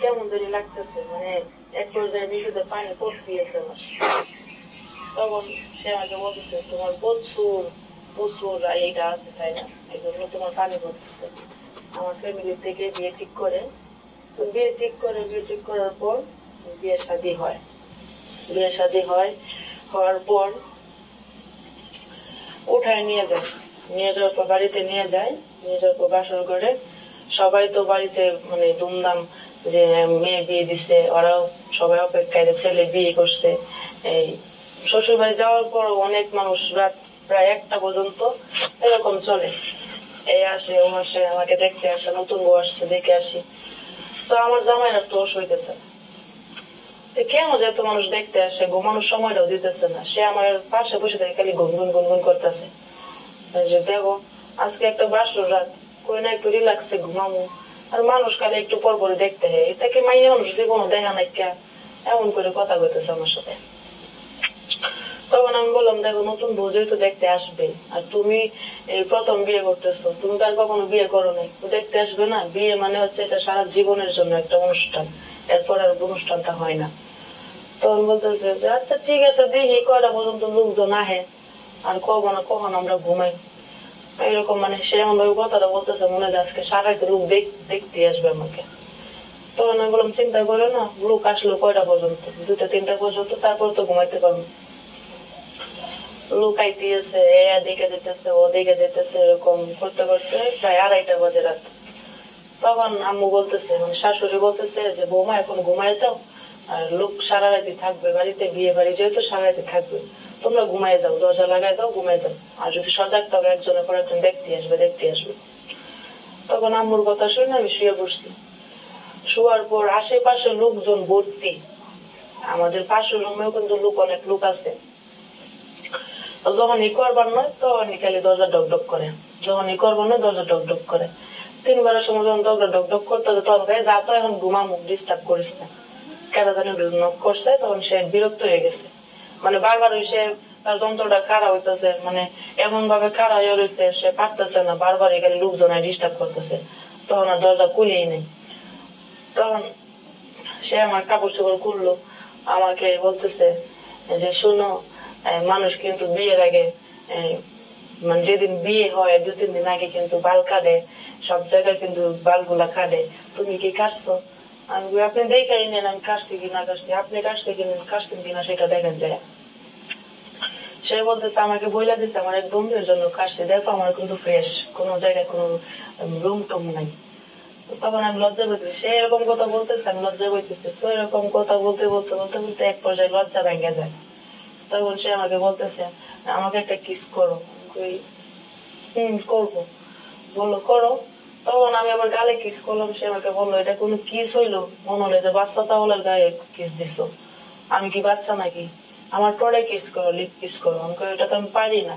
কেমন জানি লাগতেছে, মানে এক পর্যায়ে নিষেধে পানি পড়তে গেছে আমার। তখন সে আমাকে বলতেছে তোমার প্রচুর প্রচুর এইটা আছে তাই না, এই জন্য তোমার পানি পড়তেছে। আমার ফ্যামিলি থেকে বিয়ে ঠিক করে, তো বিয়ে ঠিক করার পর বিয়ে শাদী হয়। বিয়ে শাদী হওয়ার পর উঠায় নিয়ে যাওয়ার পর বাড়িতে নিয়ে যাওয়ার পর বাসর করে সবাই তো বাড়িতে মানে ধুমধাম যে মেয়ে বিয়ে দিছে, ওরাও সবাই অপেক্ষায় ছেলে বিয়ে করছে। এই শ্বশুর বাড়ি যাওয়ার পর অনেক মানুষ রাত প্রায় 1টা পর্যন্ত এরকম চলে। এই আসে ও আসে, আমাকে দেখতে আসে, নতুন বউ আসছে দেখে আসি। তো আমার জামাইরা তো হইতেছে না, কেন যে এত মানুষ দেখতে আসে, ঘুমানোর সময়টাও দিতেছে না। সে আমার পাশে বসে থেকে খালি গুনগুন গুনগুন করতেছে যে দেখো আজকে একটা বাসর রাত, কই না একটু রিল্যাক্সে ঘুমামো, আর মানুষ খালি একটু পর পরে দেখতে হয়, এটাকে মাইয়া মানুষ কোনো দেখা নাই কে, এমন করে কথা কইতেছে আমার সাথে। তখন আমি বললাম দেখো নতুন বউ যেহেতু দেখতে আসবে, আর তুমি এই প্রথম বিয়ে করতেছো, তুমি তার কখনো বিয়ে করো নাই, দেখতে আসবে না। বিয়ে মানে হচ্ছে এটা সারা জীবনের জন্য একটা অনুষ্ঠান, এরপর আর অনুষ্ঠানটা হয় না। তখন বলতেছে যে আচ্ছা ঠিক আছে দেখি কয়টা পর্যন্ত লোকজন আহে, আর কখন আমরা ঘুমাই। এরকম মানে সে এমন ভাবে কথাটা বলতেছে মনে হয় আজকে সারাইতে লোক দেখতে আসবে আমাকে। তখন আমি বললাম চিন্তা করে না, লোক আসলো কয়টা পর্যন্ত, 2টা-3টা পর্যন্ত, তারপর তো ঘুমাইতে পারবো। লোক আইতেছে, এদিকে যেতেছে ওদিকে যেতেছে, এরকম করতে করতে প্রায় 2:30 বাজে রাত। তখন আম্মু বলতেছে মানে শাশুড়ি বলতেছে যে বৌমা এখন ঘুমায় যাও, আর লোক সারা রাতি থাকবে বাড়িতে, বিয়ে বাড়ি যেহেতু সারা রাতি থাকবে, তোমরা ঘুমায় যাও, দরজা লাগাই দাও, ঘুমায় যাও, আর যদি সজাগ থাকো একজনের পর একজন দেখতে আসবে। তখন আম্মুর কথা শুনে আমি শুয়ে বসছি। শোয়ার পর আশেপাশে লোকজন ভর্তি, আমাদের পাশের রুমেও কিন্তু অনেক লোক আছে। যখন করবার নয় তখনই খালি দরজা ডক করে, যখন করবার নয় দরজা ডক করে। 3বারের সময় যখন দরজা ডক করতে তখন যা তো এখন ঘুমামুখ, ডিস্টার্ব করিস না। কেন জানি নক করছে, তখন সে বিরক্ত হয়ে গেছে, মানে বারবার সে তার যন্ত্রটা খারাপ হইতেছে, মানে এমন ভাবে খারাপ হয়ে রয়েছে সে পারতেছে না, বারবার এখানে লোকজন ডিস্টার্ব করতেছে। তখন আর দরজা খুলেই নেই। তখন সে আমার কাপড় চোপড় খুললো, আমাকে বলতেছে যে শোনো মানুষ কিন্তু বিয়ের আগে মানে যেদিন বিয়ে হয় 2-3 দিন আগে কিন্তু বাল কাটে, সব জায়গায় কিন্তু বালগুলা কাটে, তুমি কি কাটছো? আমি আপনি দেখাই নেন আমি কাটছি কিনা কাটছি, আপনি কাটছেন কিনা সেটা দেখেন যায়। সে বলতেছে আমাকে বইলা দিচ্ছে আমার এক বন্ধুর জন্য কাটছি, দেখো আমার কিন্তু ফ্রেশ, কোনো জায়গায় কোনো রুম টুম নাই। তখন আমি লজ্জা পেতেছি, সে এরকম কথা বলতেছে আমি লজ্জা পেতেছি। তো এরকম কথা বলতে এক পর্যায়ে লজ্জা ভেঙে যায়। তখন সে আমাকে বলতেছে আমাকে একটা কিস করো। করবো, বললো করো। তখন আমি আবার গালে কিস করলাম, সে আমাকে বললো এটা কোনো কিস হইলো, মনে হলো যে বাচ্চা চাওয়ালের গায়ে কিস দিছো, আমি কি বাচ্চা নাকি, আমার পরে কিস করো, লিপ কিস করো। আমি কই এটা তো আমি পারি না।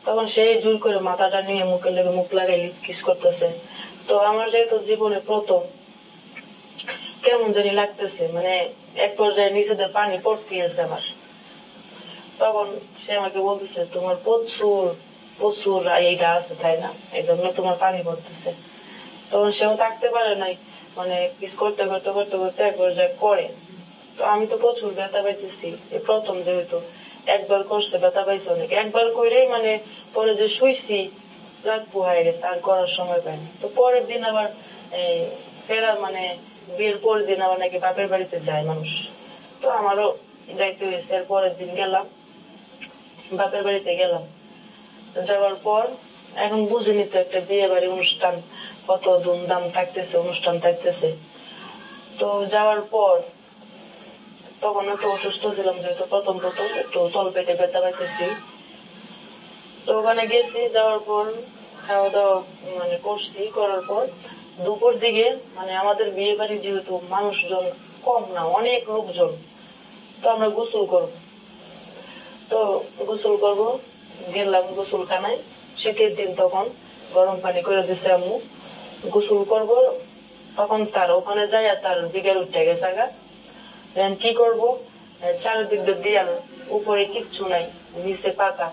তখন সেই জোর করে মাথাটা নিয়ে মুখের লেগে মুখ লাগাই লিপ কিস করতেছে। তো আমার যেহেতু জীবনে প্রথম, কেমন জানি লাগতেছে, মানে এক পর্যায়ে নিচেদের পানি পড়তে গেছে আমার। তখন সে আমাকে বলতেছে তোমার প্রচুর প্রচুর এইটা আছে তাই না, এই জন্য তোমার পানি পড়তেছে। তখন সেও থাকতে পারে নাই, মানে কিস করতে করতে করতে করতে এক পর্যায়ে করে। তো আমি তো প্রচুর ব্যথা পাইতেছি, প্রথম যেহেতু একবার করছে ব্যথা পাইছে অনেক, একবার করেই মানে পরে যে শুইছি রাত পোহায় গেছে, আর করার সময় পাইনি। তো পরের দিন আবার ফেরার মানে বিয়ের পরের দিন আবার নাকি বাপের বাড়িতে যায় মানুষ, তো আমারও যাইতে হয়েছে। এর পরের দিন গেলাম, বাপের বাড়িতে গেলাম। যাওয়ার পর এখন বুঝিনি তো একটা বিয়ে বাড়ি অনুষ্ঠান কত ধুমধাম থাকতেছে, অনুষ্ঠান থাকতেছে। তো যাওয়ার পর তখন একটু অসুস্থ ছিলাম, যেহেতু প্রথম একটু তল পেটে ব্যথা পাইতেছি। তো ওখানে গেছি, যাওয়ার পর খাওয়া দাওয়া মানে করছি, করার পর দুপুর দিকে মানে আমাদের বিয়ে বাড়ি যেহেতু মানুষজন কম না, অনেক লোকজন, তো আমরা গোসল করব। তো গোসল করব, গেলাম গোসলখানায়, শীতের দিন তখন গরম পানি করে দিছে আম্মু, গোসল করব। তখন তার ওখানে যাই তার বিকেল উঠে গেছে গা, কি করব, চারিদিক দিয়াল, উপরে কিচ্ছু নাই, নিচে পাকা।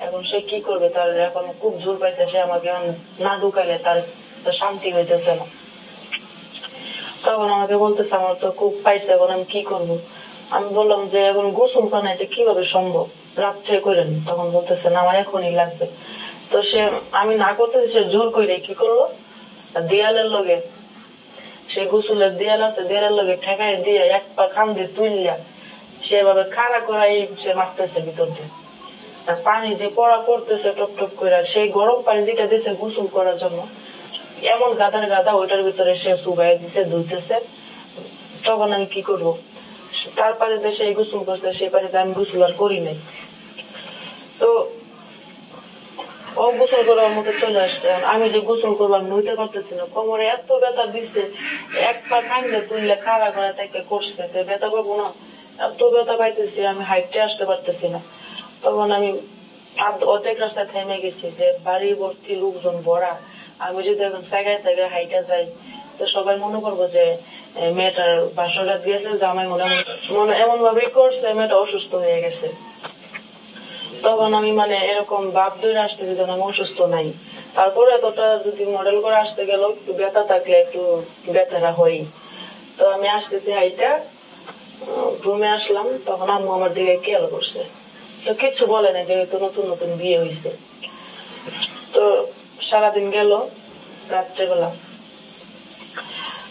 এখন সে কি করবে, তার এখন খুব জোর পাইছে, সে আমাকে না ঢুকাইলে তার শান্তি হইতেছে না। তখন আমাকে বলতেছে আমার তো খুব পাইছে, এখন আমি কি করব। আমি বললাম যে এখন গোসল পানা এটা কিভাবে সম্ভব, রাত্রে করেন। তখন বলতেছে না আমার এখনই লাগবে। তো সে আমি না করতে সে জোর করে কি করলো, দেয়ালের লগে, সে গোসলের দেয়াল আছে, দেয়ালের লগে ঠেকাই দিয়ে এক পা খান দিয়ে তুললিয়া সেভাবে খাড়া করাই সে মারতেছে ভিতর দিয়ে। আর পানি যে পড়া পড়তেছে টপ টপ করে, সেই গরম পানি যেটা দিয়েছে গোসল করার জন্য, এমন গাদার গাদা ওইটার ভিতরে সে চুবাই দিছে, ধুইতেছে। তখন আমি কি করব, তার পানিতে সেই গোসল করছে, সেই পানিতে আমি গোসল আর করি নাই। তো ও গোসল করার মতো চলে আসছে, আমি যে গোসল করবার নইতে পারতেছি না, কোমরে এত ব্যথা দিচ্ছে, এক পা কান্দে তুললে খাড়া করে থেকে করছে, ব্যথা পাবো না, এত ব্যথা পাইতেছি, আমি হাইটে আসতে পারতেছি না। তখন আমি অর্ধেক রাস্তায় থেমে গেছি, যে বাড়ি ভর্তি লোকজন ভরা, আমি যদি এখন জায়গায় জায়গায় হাইটা যাই তো সবাই মনে করবো যে মেয়েটার বাসটা দিয়েছে, জামাই মনে এমন ভাবেই করছে মেয়েটা অসুস্থ হয়ে গেছে। তখন আমি মানে এরকম ভাব ধরে আসতেছি যেন আমি অসুস্থ নাই। তারপরে এতটা যদি মডেল করে আসতে গেল, একটু ব্যথা থাকলে একটু ব্যথাটা হয়। তো আমি আসতেছি হাইটা, রুমে আসলাম, তখন আম্মু আমার দিকে খেয়াল করছে, তো কিচ্ছু বলে না, যেহেতু নতুন নতুন বিয়ে হয়েছে। তো সারাদিন গেল,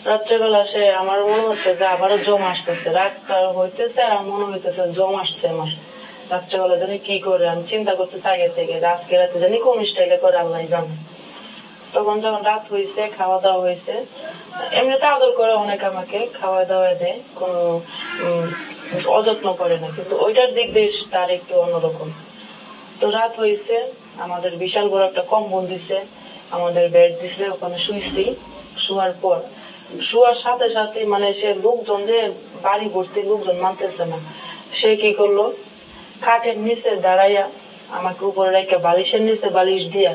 রাত্রেবেলা সে আমার মনে হচ্ছে যে আবারও জম আসতেছে, রাতটা হইতেছে আর মনে হইতেছে জম আসছে আমার। রাত্রেবেলা জানি কি করে, আমি চিন্তা করতেছি আগে থেকে যে আজকে রাতে জানি কোন স্টাইলে করে আল্লাহ জানে। তখন যখন রাত হয়েছে, খাওয়া দাওয়া হয়েছে, এমনিতে আদর করে অনেক, আমাকে খাওয়া দাওয়া দেয়, কোনো অযত্ন করে না, কিন্তু ওইটার দিক দিয়ে তার একটু অন্যরকম। তো রাত হয়েছে, আমাদের বিশাল বড় একটা কম্বল দিছে, আমাদের বেড দিছে, ওখানে শুয়েছি। শোয়ার পর শোয়ার সাথে সাথে মানে সে লোকজন, যে বাড়ি ভর্তি লোকজন মানতেছে না, সে কি করলো, খাটের নিচে দাঁড়াইয়া আমাকে উপরে রেখে বালিশের নিচে বালিশ দিয়া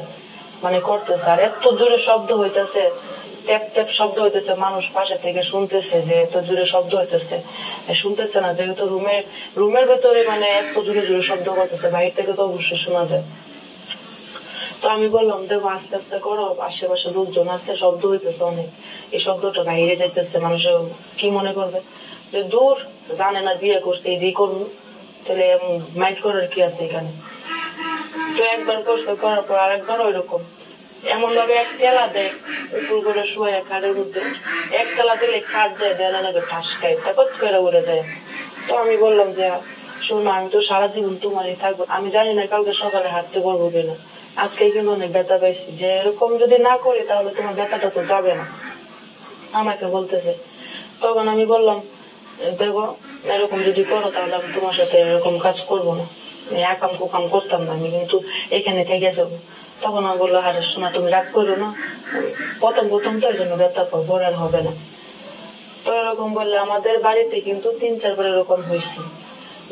মানে করতেছে, আর এত জোরে শব্দ হইতেছে, ট্যাপ ট্যাপ শব্দ হইতেছে, মানুষ পাশে থেকে শুনতেছে যে এত জোরে শব্দ হইতেছে, শুনতেছে না যেহেতু রুমের ভেতরে মানে এত জোরে জোরে শব্দ করতেছে, বাইরে থেকে তো অবশ্যই শোনা যায়। তো আমি বললাম দেখো আস্তে আস্তে করো, আশেপাশে লোকজন আছে, শব্দ হইতেছে অনেক, এই শব্দটা বাইরে যাইতেছে, মানুষ কি মনে করবে যে দূর, জানে না বিয়ে করছে এদিকে করবো, তাহলে মাইন্ড করার কি আছে এখানে। তো একবার করছে, করার পর আরেকবার ওইরকম এমন ভাবে এক টেলা দেয় উপর করে শুয়ে খাটের মধ্যে, এক টেলা দিলে খাট যায়, দেয় লাগে ঠাসকায়, তারপর করে উড়ে যায়। তো আমি বললাম যে শোনো, আমি তো সারা জীবন তোমারই থাকবো, আমি জানি না কালকে সকালে হাঁটতে পারবো কিনা, আজকে কিন্তু অনেক ব্যথা পাইছি, যে এরকম যদি না করি তাহলে তোমার ব্যথাটা তো যাবে না, আমাকে বলতেছে। তখন আমি বললাম দেখো এরকম যদি করো তাহলে আমি তোমার সাথে এরকম কাজ করবো না, একাম কুকাম করতাম না, আমি কিন্তু এখানে থেকে যাবো। তখন আমি বললো আরে শোনা তুমি রাগ করো না, প্রথম প্রথম তো এই জন্য ব্যথা পাবো, বড় আর হবে না। তো এরকম বললে আমাদের বাড়িতে কিন্তু 3-4 বার এরকম হয়েছে,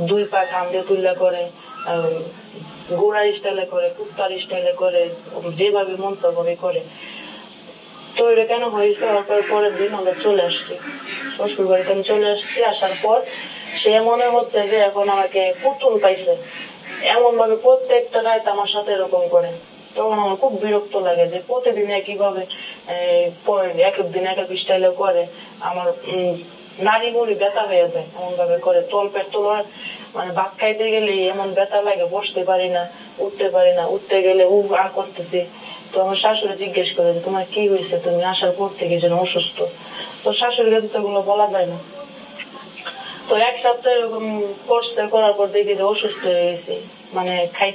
2 পা কান্দে তুল্লা করে, গোড়ার স্টাইলে করে, কুত্তার স্টাইলে করে, যেভাবে মন চাবে করে। তো এটা কেন হয়েছে, পরের দিন আমরা চলে আসছি শ্বশুর বাড়িতে, আমি চলে আসছি। আসার পর সে মনে হচ্ছে যে এখন আমাকে পুতুল পাইছে, এমন ভাবে প্রত্যেকটা রাত আমার সাথে এরকম করে। তখন আমার খুব বিরক্ত লাগে যে প্রতিদিন একইভাবে এক একদিন এক এক স্টাইলে করে, আমার নারী মুড়ি ব্যথা হয়ে যায় এমন ভাবে করে, তল পেট তোলার মানে ভাত খাইতে গেলে এমন ব্যথা লাগে, বসতে পারি না, উঠতে পারি না, উঠতে গেলে আর করতেছি। তো আমার শাশুড়ি জিজ্ঞেস করে যে তোমার কি হয়েছে, তুমি আসার পর থেকে যেন অসুস্থ। তো শাশুড়ির কাছে তো এগুলো বলা যায় না। তো 1 সপ্তাহ এরকম কোর্স করার পর দেখি যে অসুস্থ হয়ে গেছি, মানে খাই